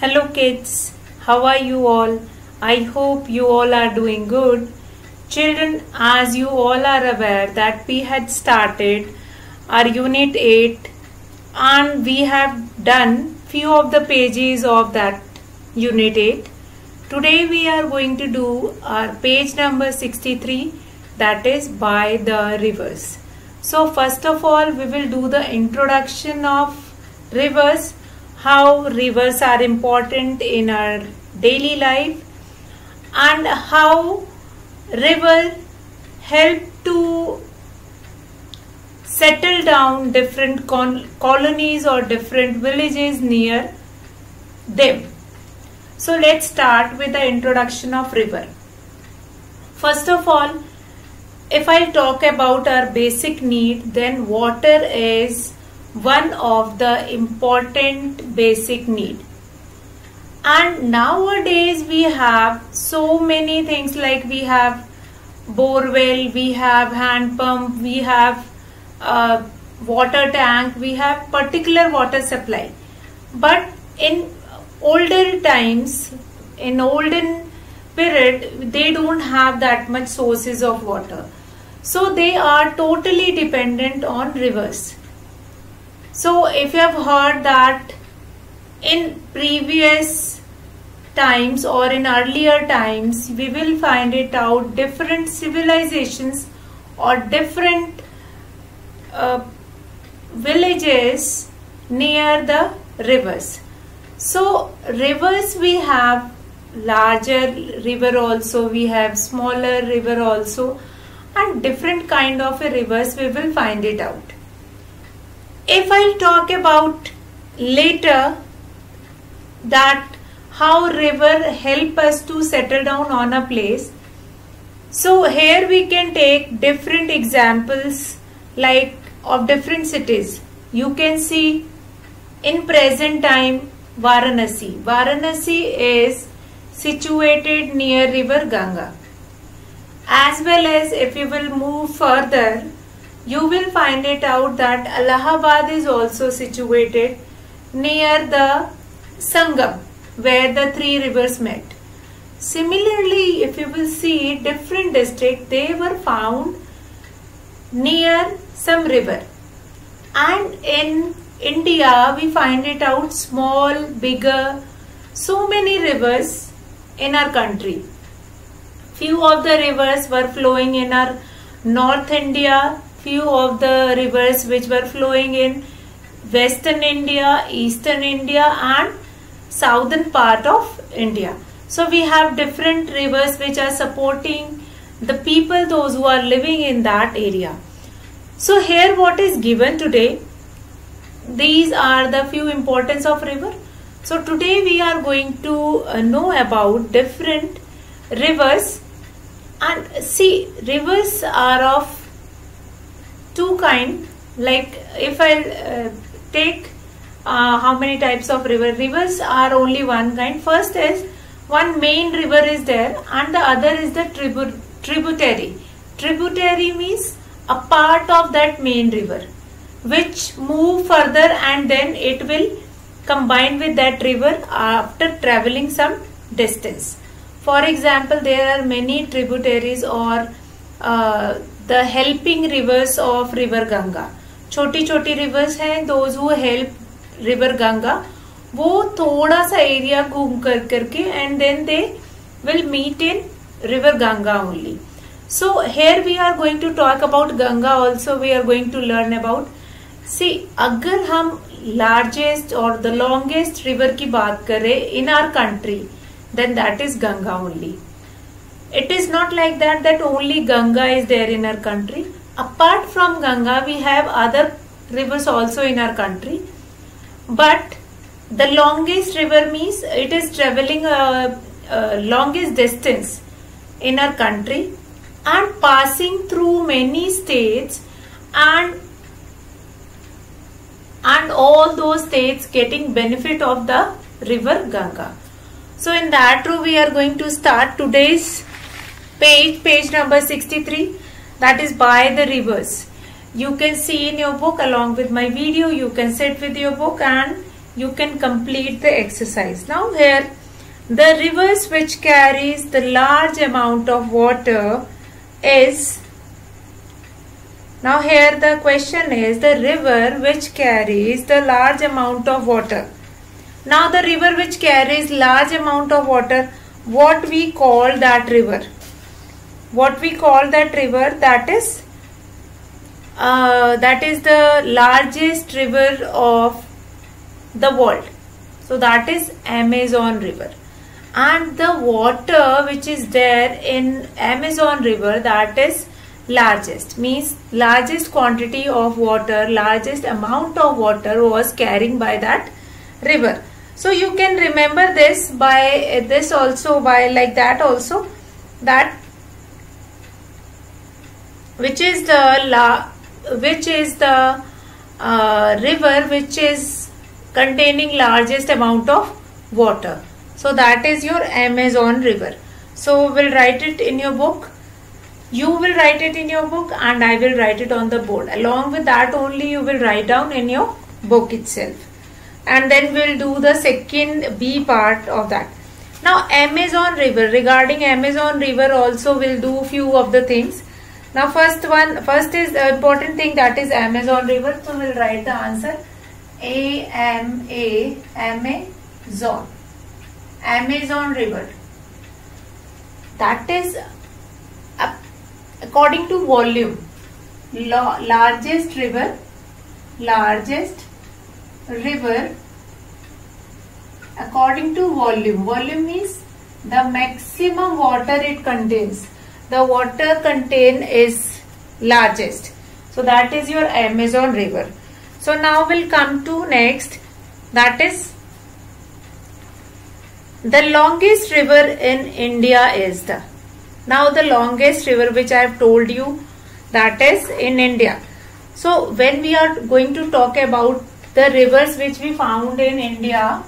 Hello kids, how are you all? I hope you all are doing good. Children, as you all are aware that we had started our Unit 8 and we have done few of the pages of that Unit 8. Today we are going to do our page number 63, that is by the rivers. So first of all we will do the introduction of rivers, how rivers are important in our daily life and how river help to settle down different colonies or different villages near them. So let's start with the introduction of river. First of all, if I talk about our basic need, then water is one of the important basic need. And nowadays we have so many things, like we have borewell, we have hand pump, we have water tank, we have particular water supply. But in older times, in olden period, they don't have that much sources of water. So they are totally dependent on rivers. So if you have heard that in previous times or in earlier times, we will find it out different civilizations or different villages near the rivers. So rivers, we have larger river also, we have smaller river also, and different kind of a rivers we will find it out. If I talk about later that how river help us to settle down on a place, so here we can take different examples like of different cities. You can see in present time Varanasi. Varanasi is situated near river Ganga. As well as if you will move further, you will find it out that Allahabad is also situated near the Sangam, where the three rivers met. Similarly, if you will see different districts, they were found near some river. And in India, we find it out small, bigger, so many rivers in our country. Few of the rivers were flowing in our North India, few of the rivers which were flowing in Western India, Eastern India and Southern part of India. So we have different rivers which are supporting the people, those who are living in that area. So here what is given today, these are the few importance of river. So today we are going to know about different rivers. And see, rivers are of two kind. Like if I take how many types of river, rivers are only one kind. First is one main river is there and the other is the tributary. Tributary means a part of that main river which move further and then it will combine with that river after traveling some distance. For example, there are many tributaries or the helping rivers of river Ganga. छोटी छोटी rivers हैं, those who help river Ganga, वो थोड़ा सा area घूम करके and then they will meet in river Ganga only. So here we are going to talk about Ganga also. We are going to learn about. See, अगर हम largest or the longest river की बात करें in our country, then that is Ganga only. It is not like that only Ganga is there in our country. Apart from Ganga, we have other rivers also in our country. But the longest river means it is traveling longest distance in our country and passing through many states and all those states getting benefit of the river Ganga. So in that row we are going to start today's page number 63, that is by the rivers. You can see in your book along with my video, you can sit with your book and you can complete the exercise. Now here, the rivers which carries the large amount of water is, now here the question is the river which carries the large amount of water. Now the river which carries large amount of water, what we call that river? What we call that river? That is the largest river of the world. So that is Amazon river. And the water which is there in Amazon river, that is largest, means largest quantity of water, largest amount of water was carrying by that river. So you can remember this by this also, by like that also, that which is the river which is containing largest amount of water. So that is your Amazon river. So we'll write it in your book. You will write it in your book and I will write it on the board. Along with that only you will write down in your book itself. And then we'll do the second B part of that. Now Amazon river, regarding Amazon river also we'll do few of the things. Now first is the important thing, that is Amazon river. So we'll write the answer Amazon. Amazon river. That is according to volume, largest river according to volume. Volume means the maximum water it contains. The water contained is largest. So that is your Amazon river. So now we'll come to next, that is the longest river in India is the. Now the longest river which I have told you, that is in India. So when we are going to talk about the rivers which we found in India,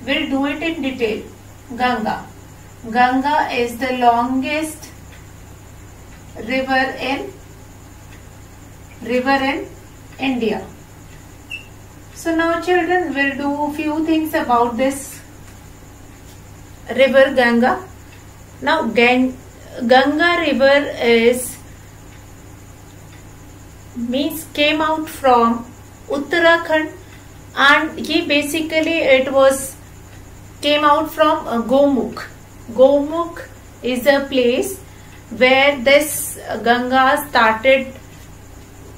we'll do it in detail. Ganga. Ganga is the longest river in India. So now children, we'll do few things about this river Ganga. Now Ganga river came out from Uttarakhand, and it came out from Gomukh. Gomukh is a place where this Ganga started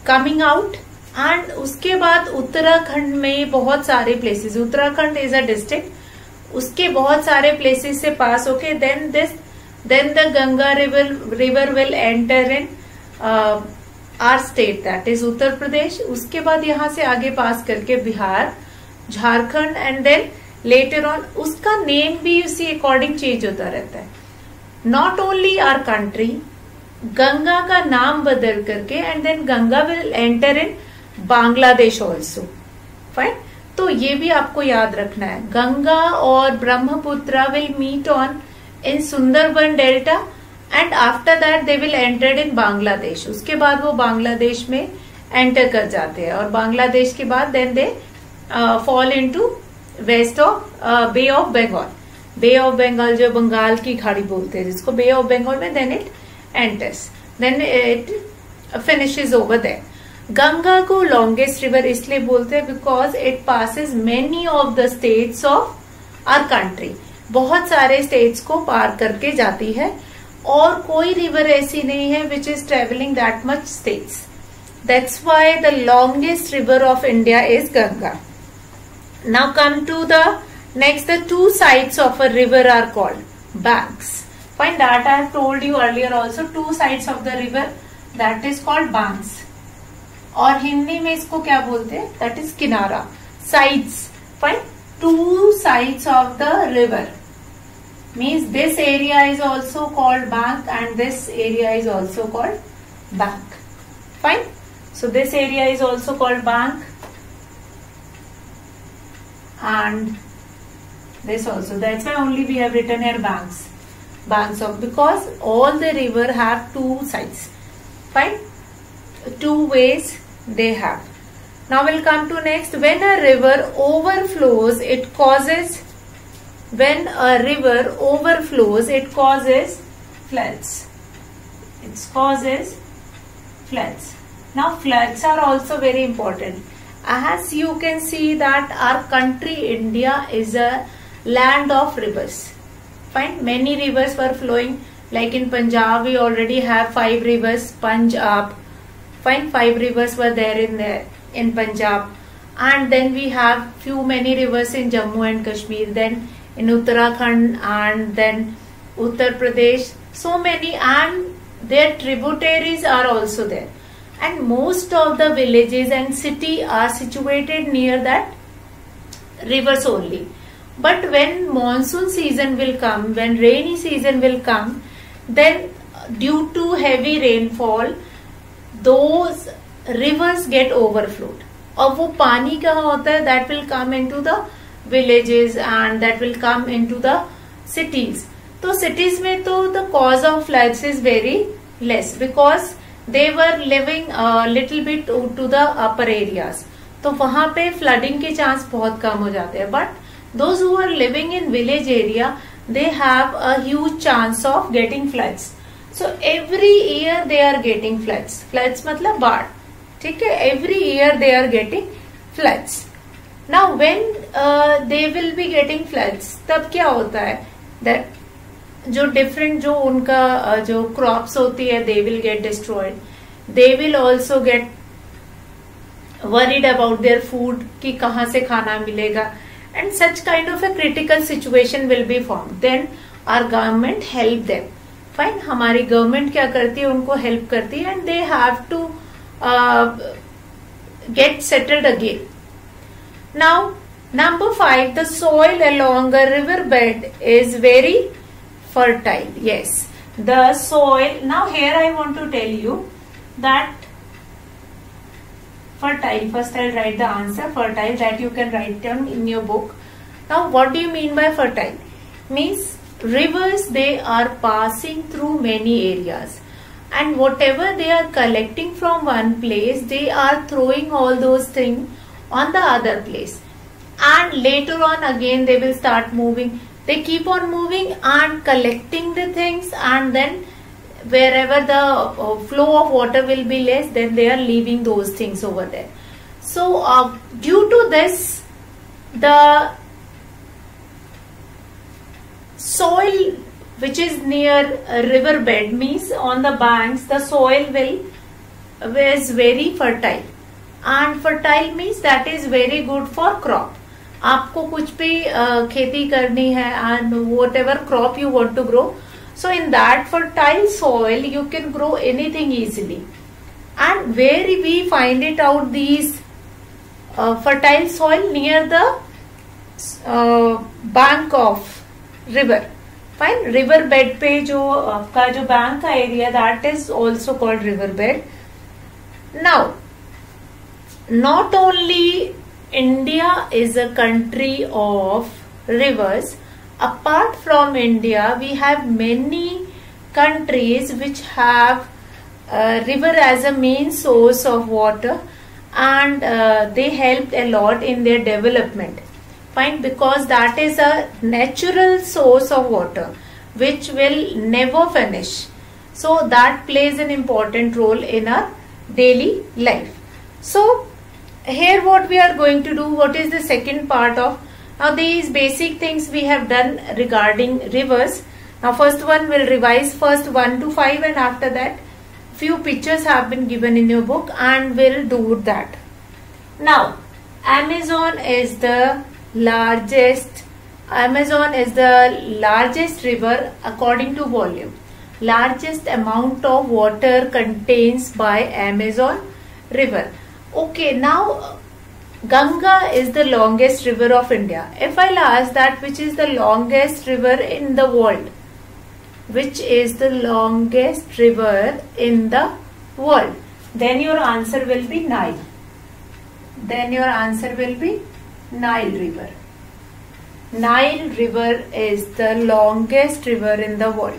coming out, and उसके बाद उत्तराखंड में बहुत सारे places, Uttarakhand is a district, उसके बहुत सारे places से पास होके then the Ganga river will enter in our state, that is Uttar Pradesh. उसके बाद यहाँ से आगे पास करके Bihar, Jharkhand, and then later on उसका name भी उसी according change होता रहता है. Not only our country, Ganga का नाम बदल करके and then Ganga will enter in Bangladesh also. Fine. तो ये भी आपको याद रखना है. गंगा और Brahmaputra will meet on in Sundarban Delta and after that they will enter in Bangladesh. उसके बाद वो बांग्लादेश में एंटर कर जाते हैं और बांग्लादेश के बाद then they fall into west of Bay of Bengal. Bay of Bengal जो बंगाल की खाड़ी बोलते हैं जिसको Bay of Bengal में, then it enters, then it finishes over there. Ganga को longest river इसलिए बोलते हैं because it passes many of the states of our country. बहुत सारे states को पार करके जाती है और कोई river ऐसी नहीं है which is traveling that much states. That's why the longest river of India is Ganga. Now come to the next, the two sides of a river are called banks. Fine, that I have told you earlier also, two sides of the river, that is called banks. और हिंदी में इसको क्या बोलते हैं? That is किनारा. Sides. Fine, two sides of the river means this area is also called bank and this area is also called bank. Fine. So this area is also called bank and this also. That's why only we have written here banks. Banks of, because all the river have two sides. Fine. Two ways they have. Now we'll come to next. When a river overflows, it causes floods. It causes floods. Now floods are also very important. As you can see that our country India is a land of rivers. Fine, many rivers were flowing. Like in Punjab, we already have 5 rivers. Punjab, fine, 5 rivers were there in Punjab, and then we have many rivers in Jammu and Kashmir. Then in Uttarakhand and then Uttar Pradesh, so many, and their tributaries are also there. And most of the villages and city are situated near that rivers only. But when monsoon season will come, when rainy season will come, then due to heavy rainfall, those rivers get overflowed. और वो पानी कहाँ होता है? That will come into the villages and that will come into the cities. तो cities में तो the cause of floods is very less because they were living a little bit to the upper areas. तो वहां पे flooding के chance बहुत कम हो जाते हैं. But those who are living in village area, they have a huge chance of getting floods. So every year they are getting floods. Floods मतलब बाढ़. ठीक है? Every year they are getting floods. Now when they will be getting floods, तब क्या होता है? That जो different जो उनका जो crops होती है, they will get destroyed. They will also get worried about their food कि कहाँ से खाना मिलेगा. And such kind of a critical situation will be formed. Then our government help them. Fine, हमारी government क्या करती है? उनको help करती है and they have to get settled again. Now, number 5, the soil along a river bed is very fertile. Yes, the soil. Now here I want to tell you that fertile. First I'll write the answer. Fertile, that you can write down in your book. Now what do you mean by fertile? Means rivers, they are passing through many areas. And whatever they are collecting from one place, they are throwing all those things on the other place. And later on again they will start moving. They keep on moving and collecting the things, and then wherever the flow of water will be less, then they are leaving those things over there. So due to this, the soil which is near a river bed, means on the banks, the soil is very fertile. And fertile means that is very good for crop. आपको कुछ भी खेती करनी है and whatever crop you want to grow. So in that fertile soil, you can grow anything easily. And where we find it out, these fertile soil near the bank of river. Fine, river bed पे जो आपका जो bank का area, that is also called river bed. Now, not only India is a country of rivers. Apart from India, we have many countries which have river as a main source of water, and they helped a lot in their development. Fine, because that is a natural source of water which will never finish. So that plays an important role in our daily life. So here what we are going to do, what is the second part of, now these basic things we have done regarding rivers. Now first one will revise first 1 to 5, and after that few pictures have been given in your book and we'll do that. Now Amazon is the largest river according to volume. Largest amount of water contains by Amazon river. Okay, now Ganga is the longest river of India. If I'll ask that which is the longest river in the world, which is the longest river in the world, then your answer will be Nile. Then your answer will be Nile river. Nile river is the longest river in the world.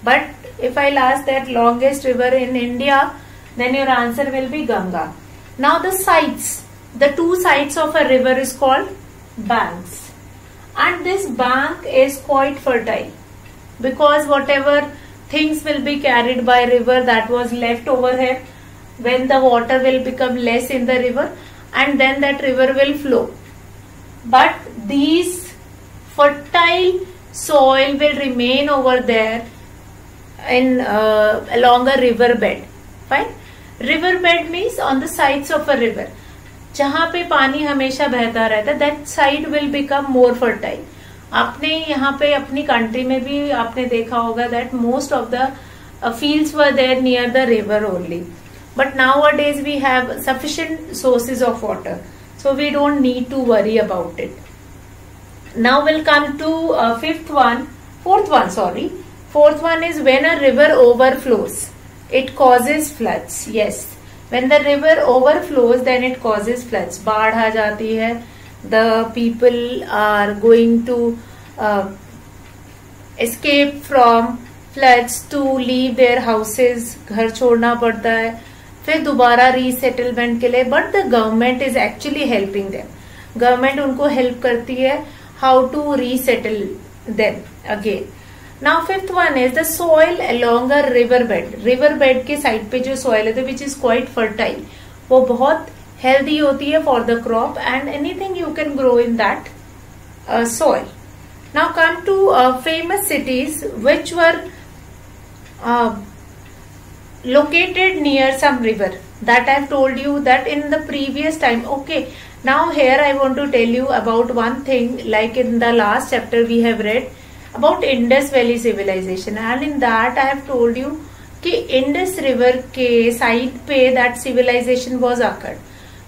But if I'll ask that longest river in India, then your answer will be Ganga. Now the sites. the two sides of a river is called banks, and this bank is quite fertile because whatever things will be carried by river that was left over here, when the water will become less in the river, and then that river will flow. But these fertile soil will remain over there in along a river bed. Fine. River bed means on the sides of a river. जहाँ पे पानी हमेशा बहता रहता है, that side will become more fertile. आपने यहाँ पे अपनी कंट्री में भी आपने देखा होगा that most of the fields were there near the river only. But nowadays we have sufficient sources of water, so we don't need to worry about it. Now we'll come to fourth one is when a river overflows, it causes floods. Yes, when the river overflows, then it causes floods. बाढ़ आ जाती है, the people are going to escape from floods to leave their houses, घर छोड़ना पड़ता है, फिर दोबारा resettlement के लिए. But the government is actually helping them. Government उनको हेल्प करती है how to resettle them again. Now fifth one is the soil along a river bed. River bed के साइड पे जो सॉइल है विच इज क्वाइट फर्टाइल, वो बहुत healthy होती है for the crop and anything you can grow in that soil. Now come to famous cities which were located near some river that I have told you that in the previous time. Okay, now here I want to tell you about one thing, like in the last chapter we have read about Indus Valley civilization, and in that I have told you कि Indus river के side पे that civilization was occurred.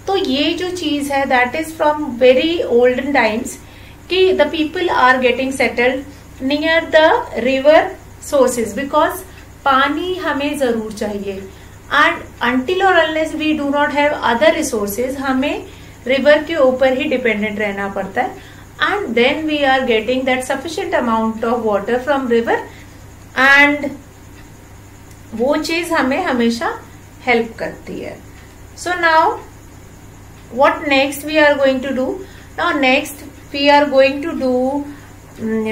तो ये जो चीज है that is from very olden times कि the people are getting settled near the river sources because पानी हमें जरूर चाहिए, एंड अनटिल और unless we do not have other resources, हमें रिवर के ऊपर ही डिपेंडेंट रहना पड़ता है. And then we are getting that sufficient amount of water from river, and वो चीज हमें हमेशा हेल्प करती है. So now what next we are going to do? Now next we are going to do,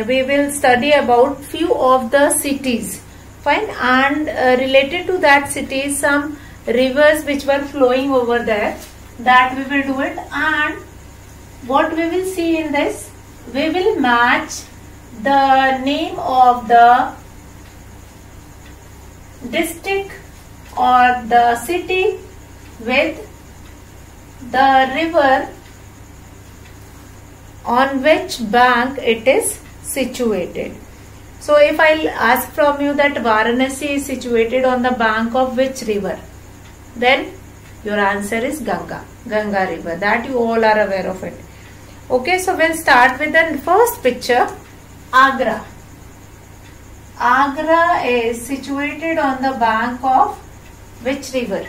we will study about few of the cities. Fine, and related to that cities, some rivers which were flowing over there, that we will do it. And what we will see in this, we will match the name of the district or the city with the river on which bank it is situated. So if I'll ask from you that Varanasi is situated on the bank of which river, then your answer is Ganga river. That you all are aware of it. Okay, so we'll start with the first picture. Agra. Agra is situated on the bank of which river?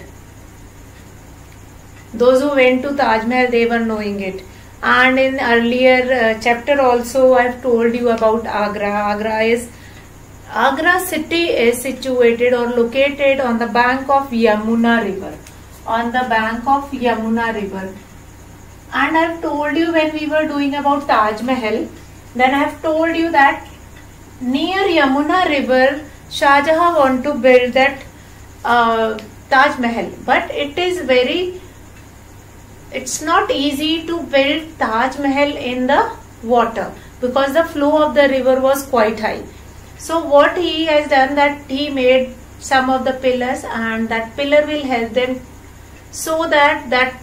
Those who went to Taj Mahal, they were knowing it. And in earlier chapter also I have told you about Agra. Agra city is situated or located on the bank of Yamuna river. On the bank of Yamuna river. And I have told you when we were doing about Taj Mahal, then I have told you that near Yamuna river Shah Jahan want to build that Taj Mahal, but it's not easy to build Taj Mahal in the water because the flow of the river was quite high. So what he has done, that he made some of the pillars, and that pillar will help them so that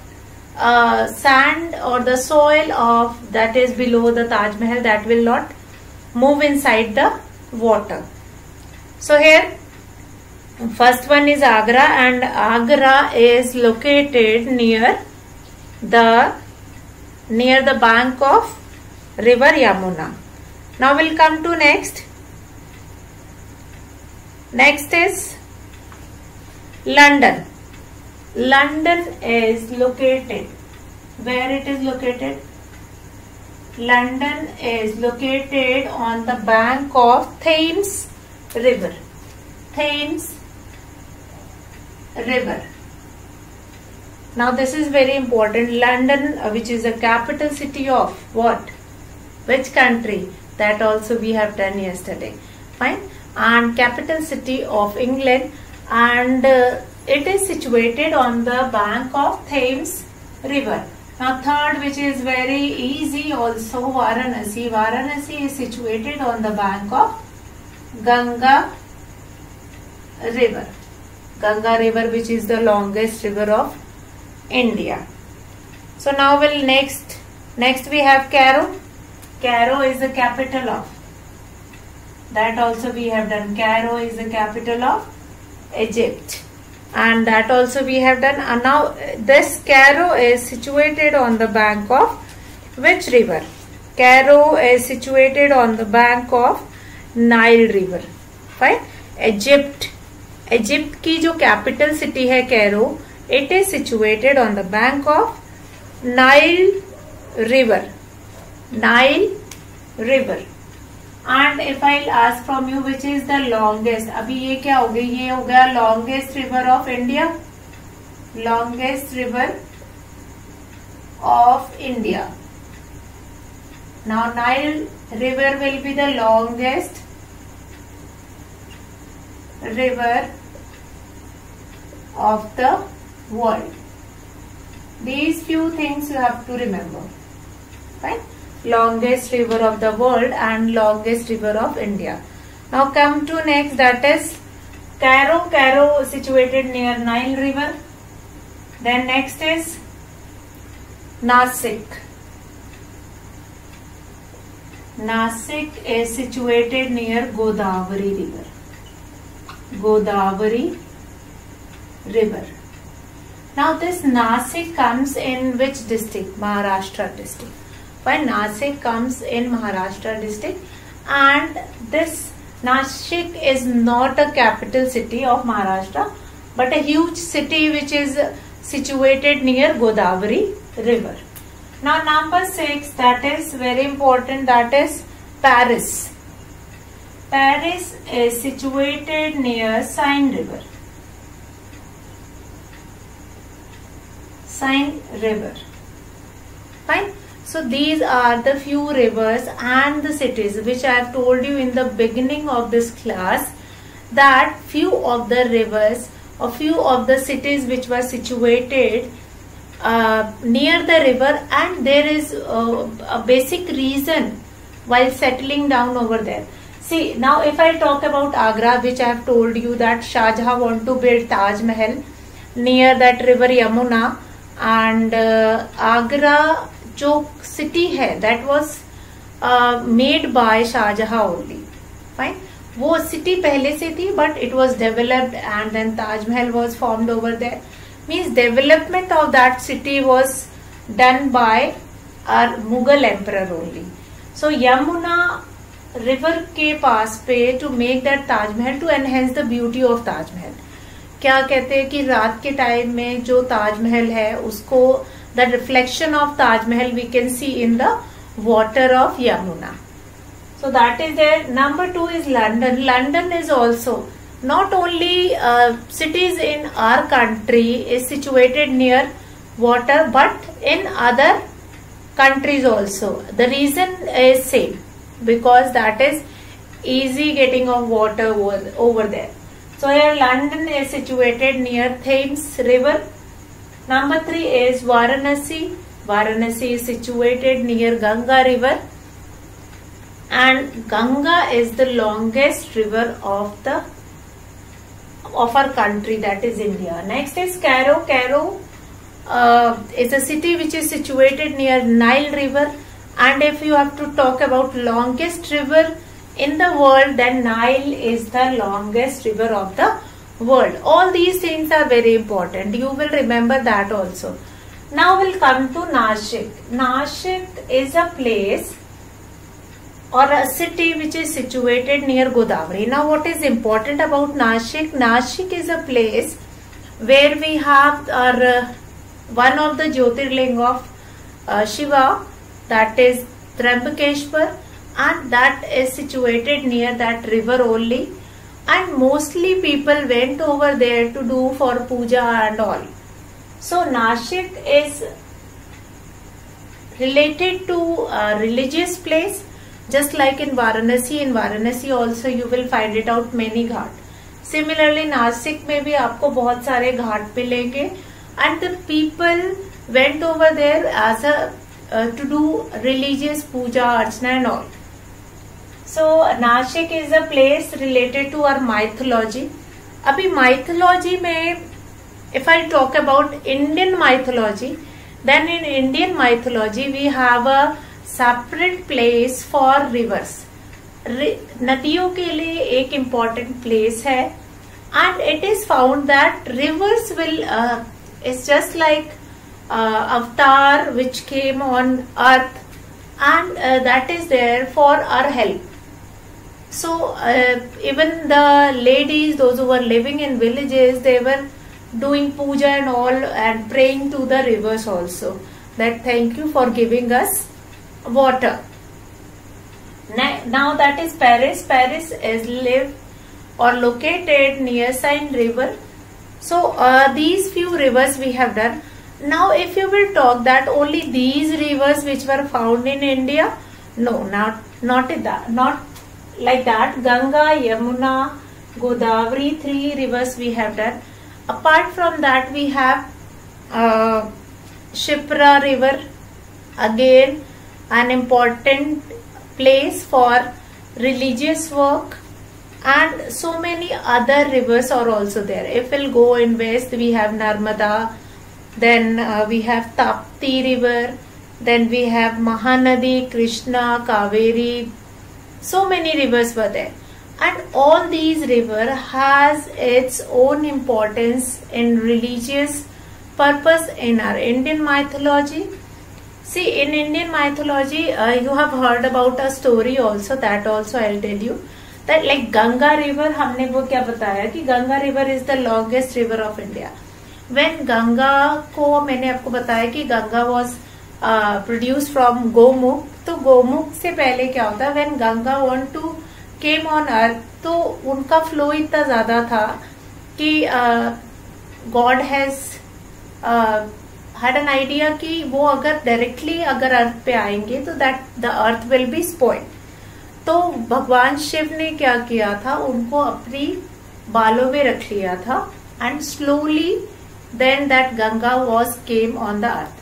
sand or the soil of that is below the Taj Mahal, that will not move inside the water. So here first one is Agra, and Agra is located near the bank of river Yamuna. Now we'll come to next. Next is London. London is located, where it is located? London is located on the bank of Thames river. Thames river. Now this is very important. London, which is the capital city of what? Which country? That also we have done yesterday. Fine. And capital city of England, and it is situated on the bank of Thames River. Now third, which is very easy also, Varanasi. Varanasi is situated on the bank of Ganga River. Ganga River, which is the longest river of India. So now we'll next we have Cairo. Cairo is the capital of, that also we have done. Cairo is the capital of Egypt, and that also we have done. And now this Cairo is situated on the bank of which river? Cairo is situated on the bank of Nile River. Fine. Egypt की जो capital city है Cairo, it is situated on the bank of Nile River. Nile River. And if I'll ask from you which is the longest, अभी ये क्या हो गई? ये हो गया longest river of India. Longest river of India. Now Nile River will be the longest river of the world. These few things you have to remember. Right? Longest river of the world and longest river of India. Now come to next, that is Cairo. Cairo situated near Nile River. Then next is Nasik. Nasik is situated near Godavari River. Godavari River. Now this Nasik comes in which district? Maharashtra district. Why Nasik comes in Maharashtra district, and this Nashik is not a capital city of Maharashtra, but a huge city which is situated near Godavari River. Now number 6, that is very important, that is Paris. Paris is situated near Seine River. Seine River. Fine. So these are the few rivers and the cities which I have told you in the beginning of this class, that few of the rivers or few of the cities which were situated near the river, and there is a basic reason while settling down over there. See, now if I talk about Agra, which I have told you that Shah Jahan want to build Taj Mahal near that river Yamuna, and Agra जो city है that was made by Shah Jahan only. Fine. वो city पहले से थी, but it was developed and then Taj Mahal was formed over there. Means development of that city was done by our Mughal emperor only. So Yamuna river के पास पे to make that Taj Mahal, to enhance the beauty of Taj Mahal. क्या कहते हैं कि रात के time में जो ताज महल है उसको, the reflection of Taj Mahal we can see in the water of Yamuna. So that is there. Number 2 is London. London is also not only cities in our country is situated near water, but in other countries also. The reason is same, because that is easy getting of water over there. So here London is situated near Thames River. Number 3 is Varanasi. Varanasi is situated near Ganga River, and Ganga is the longest river of our country, that is India. Next is Cairo. Cairo is a city which is situated near Nile River, and if you have to talk about longest river in the world, then Nile is the longest river of the world. All these things are very important. You will remember that also. Now we'll come to Nashik. Nashik is a place or a city which is situated near Godavari. Now what is important about Nashik? Nashik is a place where we have our one of the Jyotirling of Shiva, that is Trambakeshwar, and that is situated near that river only. And mostly people went over there to do for puja and all. So Nashik is related to a religious place, just like in Varanasi. In Varanasi also you will find it out many ghat. Similarly Nashik में भी आपको बहुत सारे घाट मिलेंगे, and the people went over there as a to do religious puja, archana and all. So Nashik is a place related to our mythology. अभी mythology में if I talk about Indian mythology, then in Indian mythology we have a separate place for rivers. नदियों के लिए एक important place है, and it is found that rivers will it's just like avatar which came on earth, and that is there for our help. So even the ladies, those who were living in villages, they were doing puja and all and praying to the rivers also, that thank you for giving us water. Now that is Paris. Paris is live or located near Seine river. So these few rivers we have done. Now if you will talk that only these rivers which were found in India, no, not like that. Ganga, Yamuna, Godavari, 3 rivers we have done. Apart from that we have Shipra river, again an important place for religious work, and so many other rivers are also there. If we'll go in west, we have Narmada, then we have Tapti river, then we have Mahanadi, Krishna, Kaveri. So many rivers were there, and all these rivers has its own importance in religious purpose in our Indian mythology. See, in Indian mythology, you have heard about a story also, that also I'll tell you. That like Ganga river, हमने वो क्या बताया कि Ganga river is the longest river of India. When Ganga को मैंने आपको बताया कि Ganga was produced from Gomukh, तो Gomukh से पहले क्या होता है, when Ganga want to came on earth, तो उनका flow इतना ज़्यादा था कि God has had an idea कि वो अगर directly अगर अर्थ पे आएंगे तो that the earth will be spoiled. तो भगवान शिव ने क्या किया था, उनको अपनी बालों में रख लिया था, and slowly then that Ganga was came on the earth.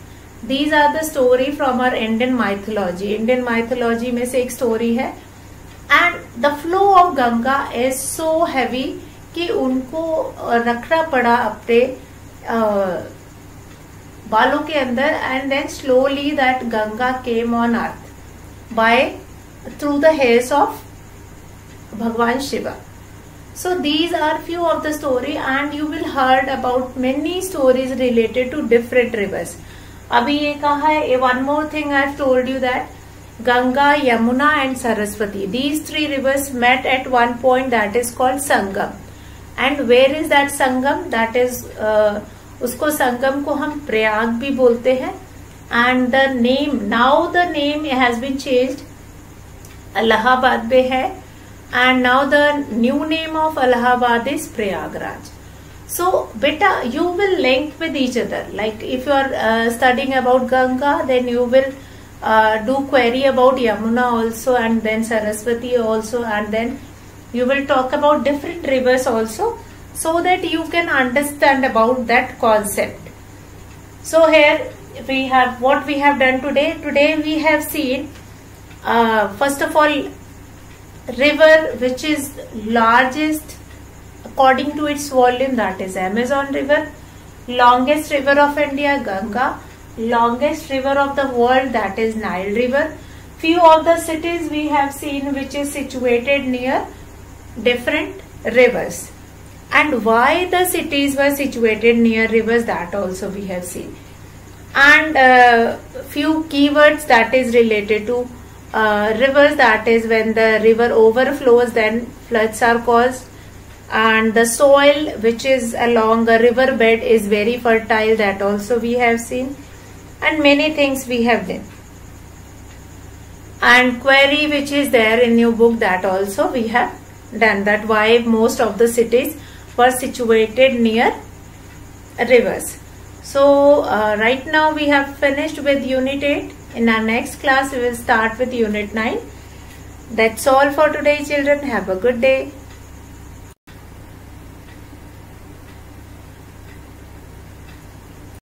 These are the story from our Indian mythology. Indian mythology में से एक story है, and the flow of Ganga is so heavy कि उनको रखना पड़ा अपने बालों के अंदर, and then slowly that Ganga came on earth by through the hairs of Bhagwan Shiva. So these are few of the story, and you will heard about many stories related to different rivers. अभी ये कहा है, one more thing I have told you that Ganga, Yamuna and Saraswati, these 3 rivers met at one point, that is called Sangam. And where is that Sangam? That is उसको संगम को हम प्रयाग भी बोलते हैं, and the name, now the name has been changed, Allahabad में है, and now the new name of Allahabad is Prayagraj. So beta, you will link with each other. Like if you are studying about Ganga, then you will do query about Yamuna also, and then Saraswati also, and then you will talk about different rivers also, so that you can understand about that concept. So here we have what we have done today. Today we have seen first of all river which is largest according to its volume, that is Amazon river. Longest river of India, Ganga. Longest river of the world, that is Nile river. Few of the cities we have seen which is situated near different rivers, and why the cities were situated near rivers, that also we have seen, and few keywords that is related to rivers, that is when the river overflows then floods are caused, and the soil which is along a river bed is very fertile, that also we have seen, and many things we have done, and query which is there in your book, that also we have done, that why most of the cities were situated near rivers. So right now we have finished with Unit 8. In our next class we will start with Unit 9. That's all for today, children. Have a good day.